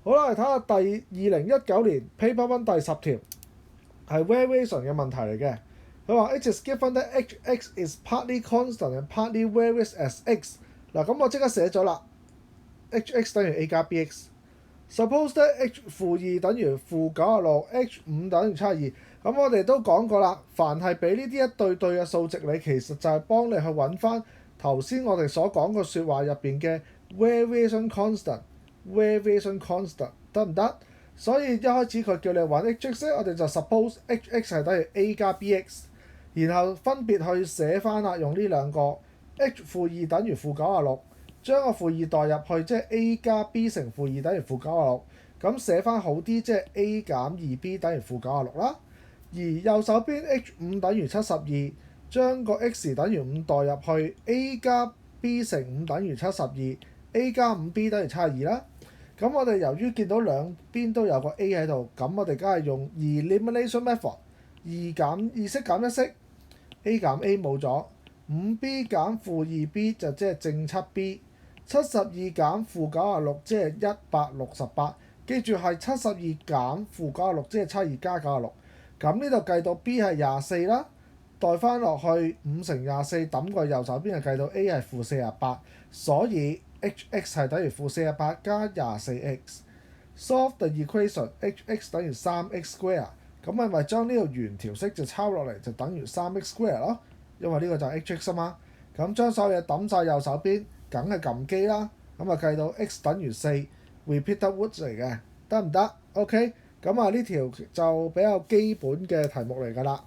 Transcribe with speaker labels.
Speaker 1: 好啦，嚟睇下2019年 Paper 1第10條係 variation 嘅問題嚟嘅。佢話 It is given that hx is partly constant and partly varies as x。嗱，咁我即刻寫咗啦。hx 等於 a 加 bx。Suppose that h-2 等於-96，h5 等於72。咁我哋都講過啦，凡係俾呢啲一對對嘅數值你，其實就係幫你去揾翻頭先我哋所講個説話入邊嘅 variation constant。variation constant 得唔得？所以一開始佢叫你揾 hx，我哋就 suppose hx 係等於 a 加 bx，然後分別去寫翻啦，用呢兩個 h-2 等於-96。將個-2代入去，即係 a 加 b 乘-2等於-96，咁寫翻好啲，即係 a 減 2b 等於-96啦。而右手邊 h5 等於72，將個 x 等於5代入去 ，a 加 b 乘5等於72，a 加 5b 等於72啦。咁我哋由於見到兩邊都有個 a 喺度，咁我哋梗係用 elimination method， 二式減一式 ，a 減 a 冇咗，5b 減-2b 就即係正 7b。72減-96即係168，記住係72減-96即係72加96。咁呢度計到 b 係24啦，代翻落去5乘24揼過右手邊就計到 a 係-48，所以 hx 係等於-48加 24x。Solve the equation hx 等於 3x square， 咁係咪將呢個原條式就抄落嚟就等於 3x square 咯？因為呢個就係 hx 啊嘛。咁將所有嘢揼晒右手邊。梗係撳機啦，咁啊計到 x 等於4 repeated woods 嚟嘅，得唔得 ？OK，咁啊呢條就比較基本嘅題目嚟㗎啦。